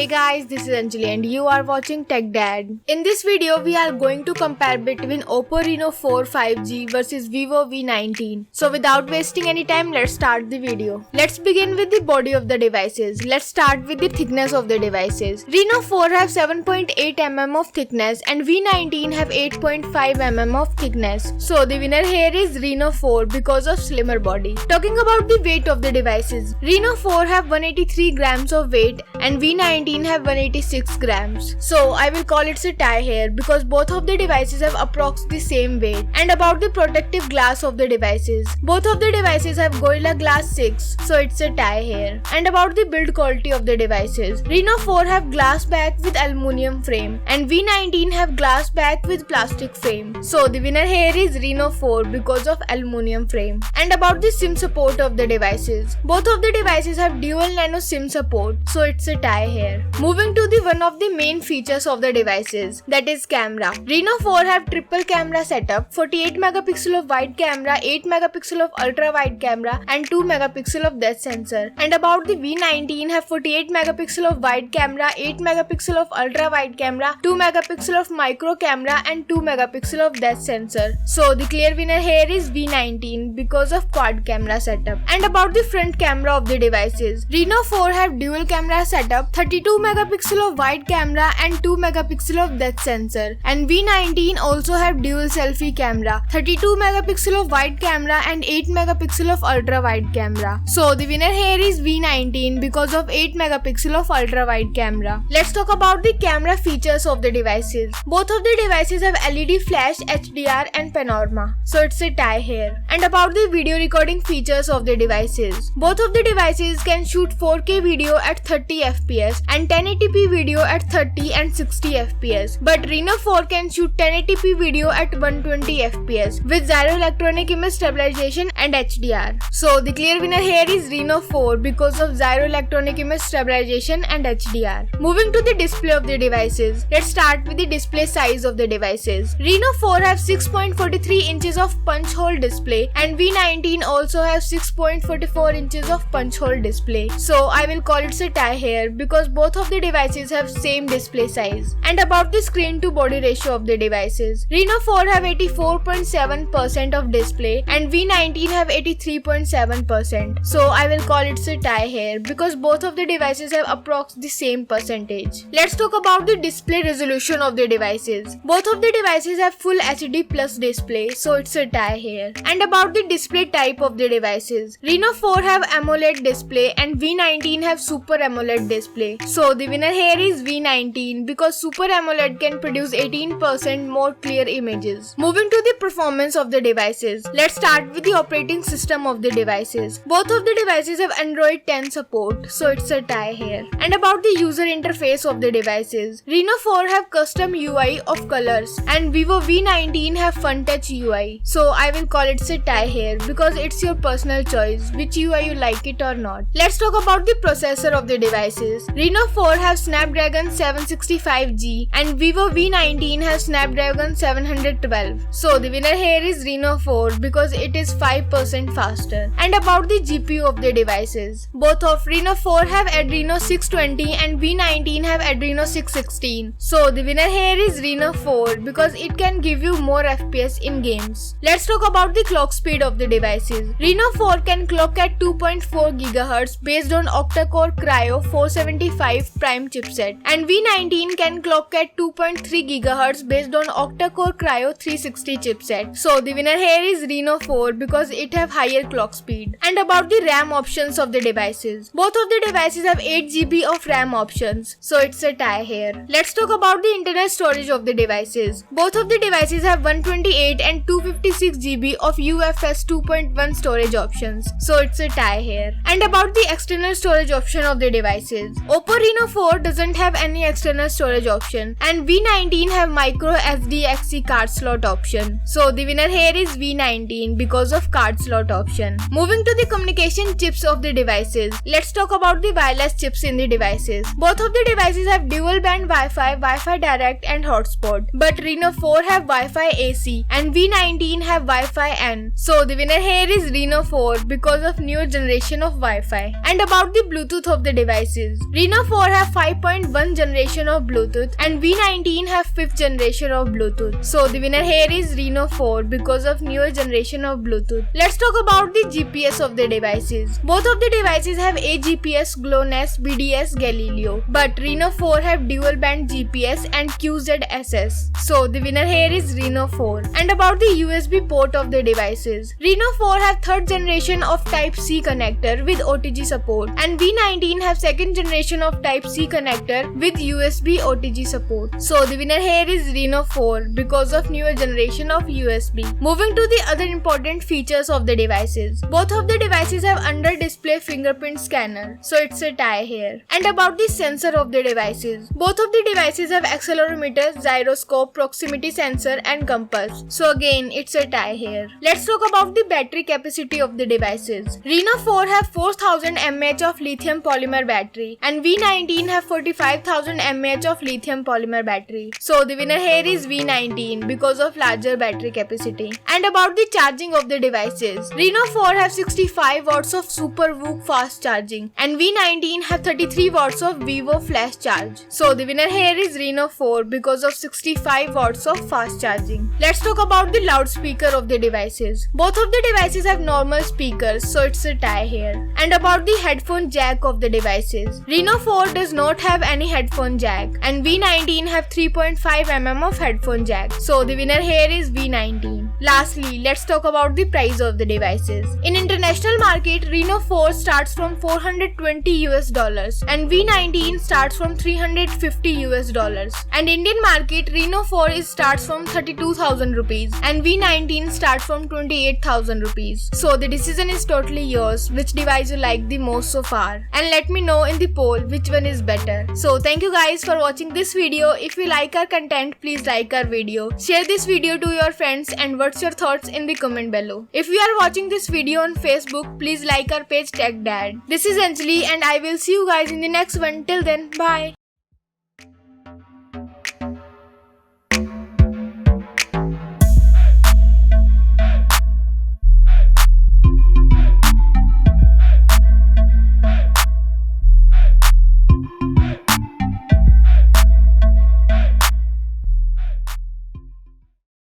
Hey guys, this is Anjali and you are watching Tech Dad. In this video, we are going to compare between Oppo Reno4 5G versus Vivo V19. So without wasting any time, let's start the video. Let's begin with the body of the devices. Let's start with the thickness of the devices. Reno4 have 7.8 mm of thickness and V19 have 8.5 mm of thickness. So the winner here is Reno4 because of slimmer body. Talking about the weight of the devices, Reno4 have 183 grams of weight and V19 have 186 grams. So I will call it a tie here because both of the devices have approx the same weight. And about the protective glass of the devices, both of the devices have Gorilla Glass 6, so it's a tie here. And about the build quality of the devices, Reno4 have glass back with aluminum frame and V19 have glass back with plastic frame. So the winner here is Reno4 because of aluminum frame. And about the SIM support of the devices, both of the devices have dual nano SIM support, so it's a tie here. Moving to the one of the main features of the devices, that is camera. Reno4 have triple camera setup, 48 megapixel of wide camera, 8 megapixel of ultra wide camera and 2 megapixel of depth sensor. And about the V19 have 48 megapixel of wide camera, 8 megapixel of ultra wide camera, 2 megapixel of micro camera and 2 megapixel of depth sensor. So the clear winner here is V19 because of quad camera setup. And about the front camera of the devices, Reno4 have dual camera setup, 32 megapixel of wide camera and 2 megapixel of depth sensor. And V19 also have dual selfie camera, 32 megapixel of wide camera and 8 megapixel of ultra wide camera. So the winner here is V19 because of 8 megapixel of ultra wide camera. Let's talk about the camera features of the devices. Both of the devices have LED flash, HDR and panorama, so it's a tie here. And about the video recording features of the devices, both of the devices can shoot 4K video at 30 fps and 1080p video at 30 and 60 fps, but Reno4 can shoot 1080p video at 120 fps with gyro electronic image stabilization and HDR. So the clear winner here is Reno4 because of gyro electronic image stabilization and HDR. Moving to the display of the devices, let's start with the display size of the devices. Reno4 have 6.43 inches of punch hole display and V19 also have 6.44 inches of punch hole display. So I will call it a tie here because both of the devices have same display size. And about the screen to body ratio of the devices, Reno4 have 84.7% of display and V19 have 83.7%. So I will call it a tie here because both of the devices have approx the same percentage. Let's talk about the display resolution of the devices. Both of the devices have full HD plus display, so it's a tie here. And about the display type of the devices, Reno4 have AMOLED display and V19 have Super AMOLED display. So the winner here is V19 because Super AMOLED can produce 18% more clear images. Moving to the performance of the devices, let's start with the operating system of the devices. Both of the devices have Android 10 support, so it's a tie here. And about the user interface of the devices, Reno4 have custom UI of colors and Vivo V19 have Fun Touch UI. So I will call it a tie here because it's your personal choice which UI you like it or not. Let's talk about the processor of the devices. Reno4 have Snapdragon 765G and Vivo V19 has Snapdragon 712. So the winner here is Reno4 because it is 5% faster. And about the GPU of the devices, both of Reno4 have Adreno 620 and V19 have Adreno 616. So the winner here is Reno4 because it can give you more FPS in games. Let's talk about the clock speed of the devices. Reno4 can clock at 2.4 GHz based on octa-core Cryo 475 Prime chipset and V19 can clock at 2.3 GHz based on octa-core Cryo 360 chipset. So the winner here is Reno4 because it have higher clock speed. And about the RAM options of the devices, both of the devices have 8 GB of RAM options, so it's a tie here. Let's talk about the internal storage of the devices. Both of the devices have 128 and 256 GB of UFS 2.1 storage options, so it's a tie here. And about the external storage option of the devices, Oppo Reno4 doesn't have any external storage option and V19 have micro SD card slot option. So the winner here is V19 because of card slot option. Moving to the communication chips of the devices, let's talk about the wireless chips in the devices. Both of the devices have dual band Wi-Fi, Wi-Fi Direct and hotspot, but Reno4 have Wi-Fi AC and V19 have Wi-Fi N. So the winner here is Reno4 because of newer generation of Wi-Fi. And about the Bluetooth of the devices, Reno4 4 have 5.1 generation of Bluetooth and V19 have 5th generation of Bluetooth. So the winner here is Reno 4 because of newer generation of Bluetooth. Let's talk about the GPS of the devices. Both of the devices have AGPS, GLONASS, BDS, Galileo, but Reno 4 have dual band GPS and QZSS. So the winner here is Reno 4. And about the USB port of the devices, Reno 4 have 3rd generation of Type-C connector with OTG support and V19 have 2nd generation of Type-C connector with USB OTG support. So the winner here is Reno 4 because of newer generation of USB. Moving to the other important features of the devices. Both of the devices have under-display fingerprint scanner, so it's a tie here. And about the sensor of the devices. Both of the devices have accelerometer, gyroscope, proximity sensor and compass. So again, it's a tie here. Let's talk about the battery capacity of the devices. Reno 4 have 4000 mAh of lithium polymer battery and V19 have 45,000 mAh of lithium polymer battery. So the winner here is V19 because of larger battery capacity. And about the charging of the devices. Reno 4 have 65 watts of Super VOOC fast charging and V19 have 33 watts of Vivo flash charge. So the winner here is Reno 4 because of 65 watts of fast charging. Let's talk about the loudspeaker of the devices. Both of the devices have normal speakers, so it's a tie here. And about the headphone jack of the devices. Reno 4 does not have any headphone jack and V19 have 3.5 mm of headphone jack. So the winner here is V19. Lastly, let's talk about the price of the devices. In international market, Reno 4 starts from $420 and V19 starts from $350 and Indian market Reno 4 starts from 32,000 rupees and V19 starts from 28,000 rupees. So the decision is totally yours, which device you like the most so far, and let me know in the poll which one is better. So thank you guys for watching this video. If you like our content, please like our video, share this video to your friends, and what's your thoughts in the comment below. If you are watching this video on Facebook, please like our page Tech Dad. This is Anjali and I will see you guys in the next one. Till then, bye.